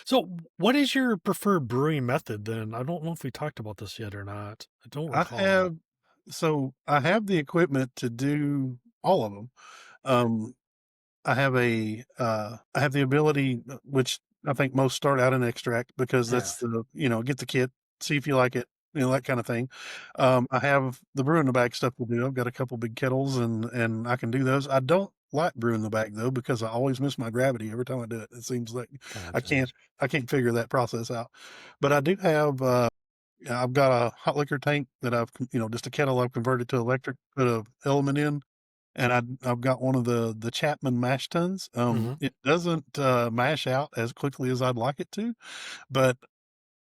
So, what is your preferred brewing method then? I don't know if we talked about this yet or not. I don't I recall. have I have the equipment to do all of them. Um, I have the ability, which I think most start out in extract because Yeah. that's get the kit, see if you like it, that kind of thing. I have the brew in the bag stuff to do. I've got a couple big kettles and I can do those. I don't like brew in the bag though because I always miss my gravity every time I do it. It seems like I Gotcha. can't I can't figure that process out. But I do have yeah, I've got a hot liquor tank that just a kettle I've converted to electric, put a element in, and I've got one of the Chapman mash tuns. Hmm. It doesn't mash out as quickly as I'd like it to, but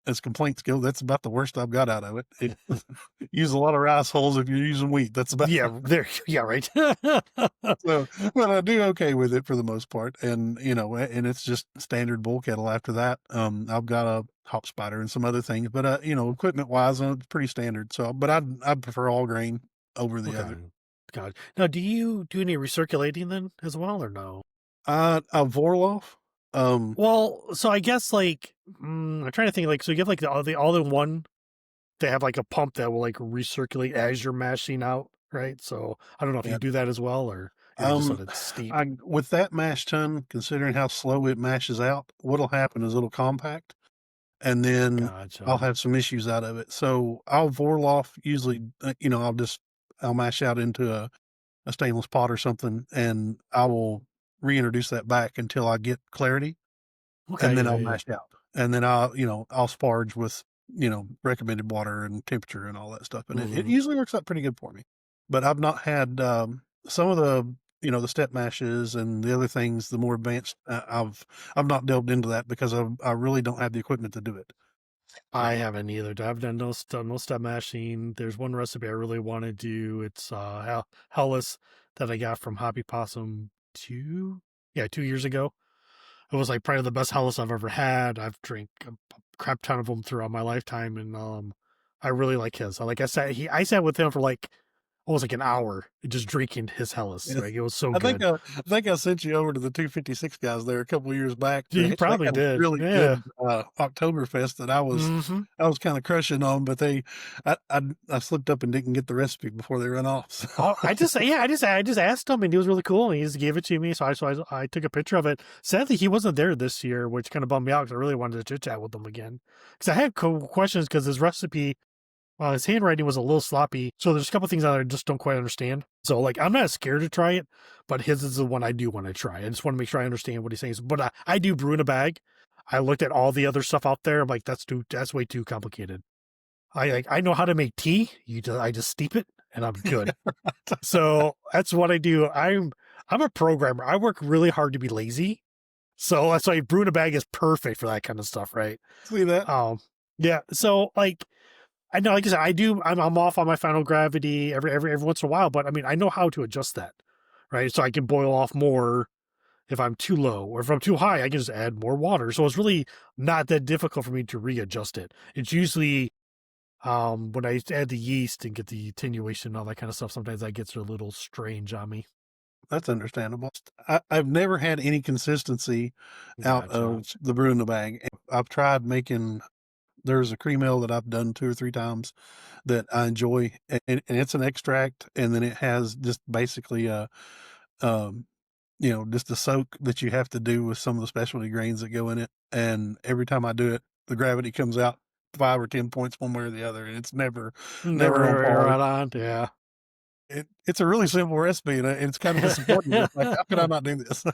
as complaints go, that's about the worst I've got out of it. It use a lot of rice hulls if you're using wheat. That's about Yeah, there. Yeah, right. so, but I do okay with it for the most part, and and it's just standard bull kettle. After that, I've got a hop spider and some other things, but equipment wise, it's pretty standard. So, but I'd prefer all grain over the other. Okay. God. Now, do you do any recirculating then as well, or no? A Vorloff, um, Well, so I guess I'm trying to think. So you have like the all in one. They have like a pump that will like recirculate as you're mashing out, right? So I don't know if you yeah, do that as well, or you're just um, on it steep. I with that mash tun, considering how slow it mashes out, what'll happen is it'll compact, and then I'll Gotcha. have some issues out of it. So I'll Vorloff usually, I'll mash out into a stainless pot or something, and I will reintroduce that back until I get clarity, and Okay. then Yeah. I'll Yeah. mash out, and then I'll sparge with recommended water and temperature and all that stuff, and it Hmm. usually works out pretty good for me. But I've not had some of the step mashes and the other things, the more advanced. I've not delved into that because I really don't have the equipment to do it. I So haven't either. I've done no step mashing. There's one recipe I really want to do. It's Hellas that I got from Hobby Possum 2 years ago. It was like probably the best Hellas I've ever had. I've drank a crap ton of them throughout my lifetime, and I really like his. I sat with him for like almost like an hour just drinking his Hellas. yes. Like it was so good. I think I sent you over to the 256 guys there a couple of years back. He They probably had a did. really Yeah. good Oktoberfest that Hmm. I was kind of crushing on, but I slipped up and didn't get the recipe before they run off. So Oh, I just asked him, and he was really cool, and he just gave it to me. So I took a picture of it. Sadly, he wasn't there this year, which kind of bummed me out because I really wanted to chit chat with him again. Because I had questions because his recipe, his handwriting was a little sloppy. So there's a couple things that I just don't quite understand. So like, I'm not scared to try it, but his is the one I do want to try. I just want to make sure I understand what he's saying. But I do brew in a bag. I looked at all the other stuff out there. I'm like, that's way too complicated. I know how to make tea. I just steep it, and I'm good. So that's what I do. I'm a programmer. I work really hard to be lazy. So that's why brew in a bag is perfect for that kind of stuff, right? see that. Um, yeah. So like I know, like I said, I'm off on my final gravity every once in a while, but I mean I know how to adjust that, right? So I can boil off more if I'm too low, or if I'm too high, I can just add more water. So it's really not that difficult for me to readjust it. It's usually when I add the yeast and get the attenuation and all that kind of stuff, sometimes that gets a little strange on me. That's understandable. I've never had any consistency out Gotcha. of the brew in the bag. I've tried making. There's a cream ale that I've done 2 or 3 times that I enjoy, and it's an extract, and then it has just basically um, just a soak that you have to do with some of the specialty grains that go in it, and every time I do it, the gravity comes out 5 or 10 points one way or the other, and it's never on Never par. right on. Yeah. It's a really simple recipe, and it's kind of disappointing. It's like, "How could I not do this?"